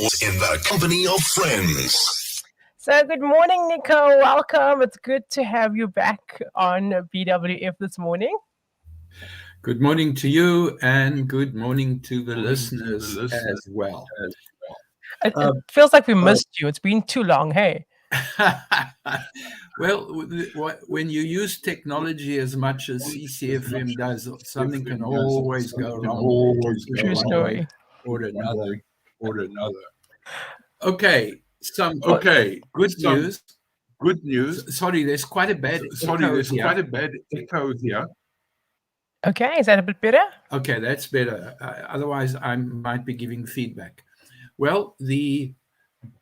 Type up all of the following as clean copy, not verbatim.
in the company of friends. So good morning, Nico. Welcome. It's good to have you back on BWF this morning. Good morning to you, and good morning to the listeners as well. It feels like we missed you. It's been too long, hey? Well, when you use technology as much as CCFM does, something can always go wrong. True story. Or another. Okay, good news. Good news. Sorry, there's quite a bad echo here. Okay, is that a bit better? Okay, that's better. Otherwise, I might be giving feedback. Well, the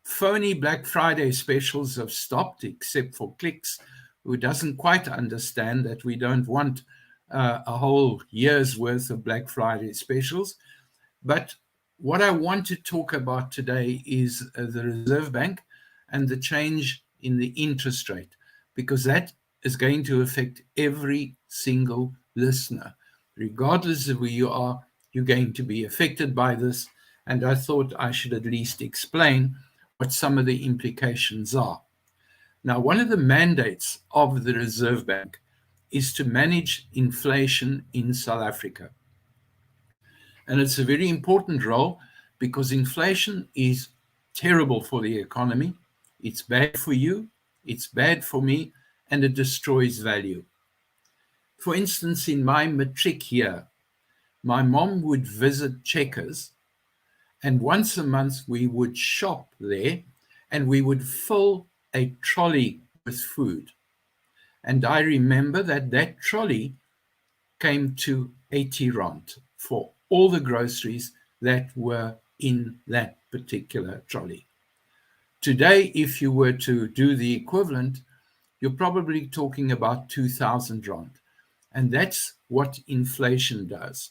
phony Black Friday specials have stopped, except for Clicks, who doesn't quite understand that we don't want a whole year's worth of Black Friday specials. But what I want to talk about today is the Reserve Bank and the change in the interest rate, because that is going to affect every single listener. Regardless of who you are, you're going to be affected by this. And I thought I should at least explain what some of the implications are. Now, one of the mandates of the Reserve Bank is to manage inflation in South Africa. And it's a very important role because inflation is terrible for the economy. It's bad for you, it's bad for me, and it destroys value. For instance, in my matric year, my mom would visit Checkers, and once a month we would shop there, and we would fill a trolley with food. And I remember that trolley came to 80 rand for all the groceries that were in that particular trolley. Today, if you were to do the equivalent, you're probably talking about 2,000 rand. And that's what inflation does.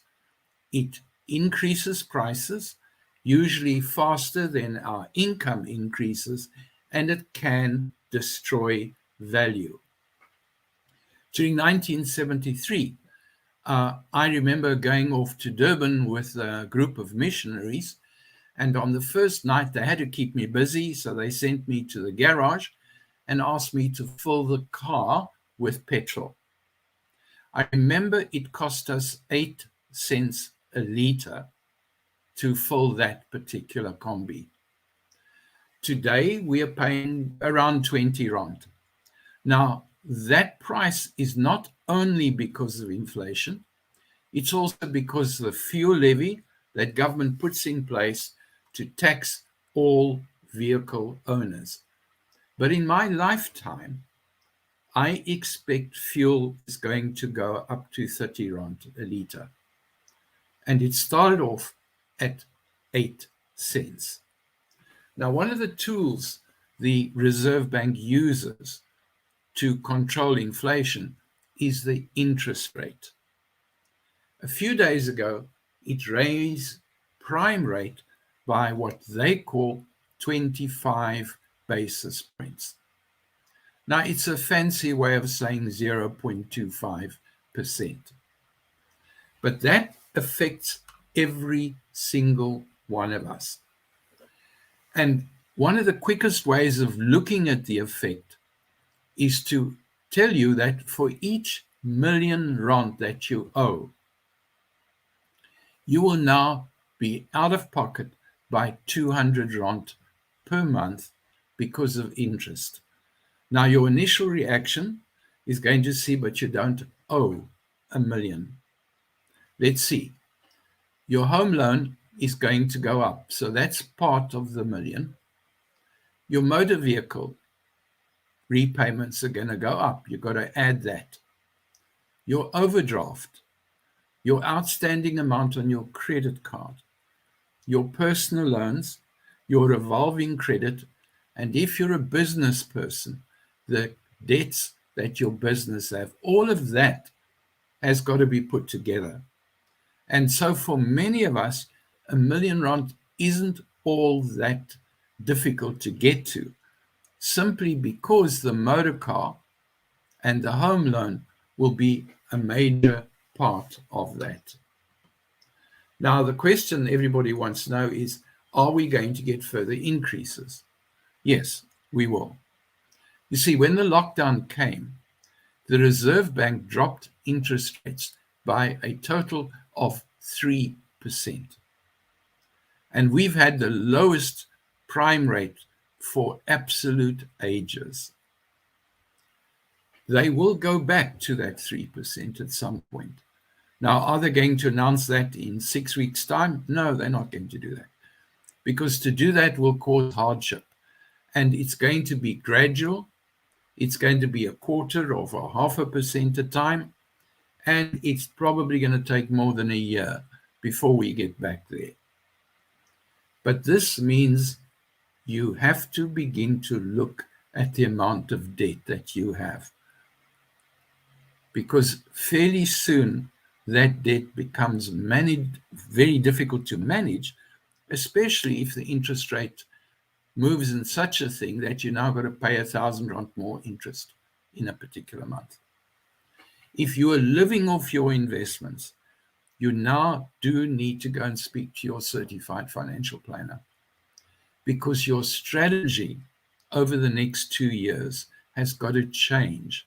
It increases prices, usually faster than our income increases, and it can destroy value. During 1973, I remember going off to Durban with a group of missionaries, and on the first night they had to keep me busy, so they sent me to the garage and asked me to fill the car with petrol. I remember it cost us 8 cents a litre to fill that particular combi. Today, we are paying around 20 rand. Now, that price is not only because of inflation, it's also because of the fuel levy that government puts in place to tax all vehicle owners. But in my lifetime, I expect fuel is going to go up to 30 rand a litre. And it started off at 8 cents. Now, one of the tools the Reserve Bank uses to control inflation is the interest rate. A few days ago, it raised prime rate by what they call 25 basis points. Now, it's a fancy way of saying 0.25%. But that affects every single one of us. And one of the quickest ways of looking at the effect is to tell you that for each million rand that you owe, you will now be out of pocket by 200 rand per month because of interest. Now, your initial reaction is going to see, but you don't owe a million. Let's see. Your home loan is going to go up, so that's part of the million. Your motor vehicle repayments are going to go up. You've got to add that. Your overdraft, your outstanding amount on your credit card, your personal loans, your revolving credit, and if you're a business person, the debts that your business have, all of that has got to be put together. And so for many of us, a million rand isn't all that difficult to get to, simply because the motor car and the home loan will be a major part of that. Now, the question everybody wants to know is, Are we going to get further increases? Yes, we will. You see, when the lockdown came, the Reserve Bank dropped interest rates by a total of 3%. And we've had the lowest prime rate for absolute ages. They will go back to that 3% at some point. Now, are they going to announce that in 6 weeks' time? No, they're not going to do that. Because to do that will cause hardship. And it's going to be gradual. It's going to be 1/4 of a 0.5% a time. And it's probably going to take more than a year before we get back there. But this means you have to begin to look at the amount of debt that you have. Because fairly soon, that debt becomes very difficult to manage, especially if the interest rate moves in such a thing that you now got to pay 1,000 rand more interest in a particular month. If you are living off your investments, you now do need to go and speak to your certified financial planner, because your strategy over the next 2 years has got to change.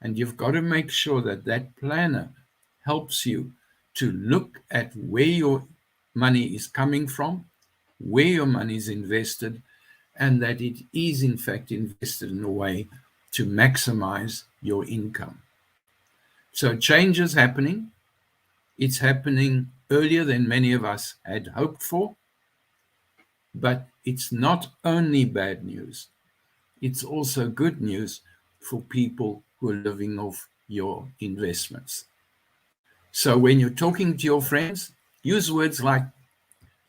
And you've got to make sure that that planner helps you to look at where your money is coming from, where your money is invested, and that it is in fact invested in a way to maximize your income. So change is happening. It's happening earlier than many of us had hoped for. But it's not only bad news. It's also good news for people who are living off your investments. So when you're talking to your friends, use words like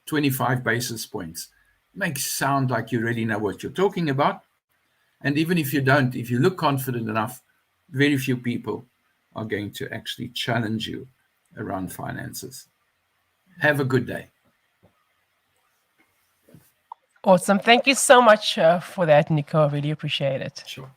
25 basis points. It makes it sound like you really know what you're talking about. And even if you don't, if you look confident enough, very few people are going to actually challenge you around finances. Have a good day. Awesome. Thank you so much for that, Nico. I really appreciate it. Sure.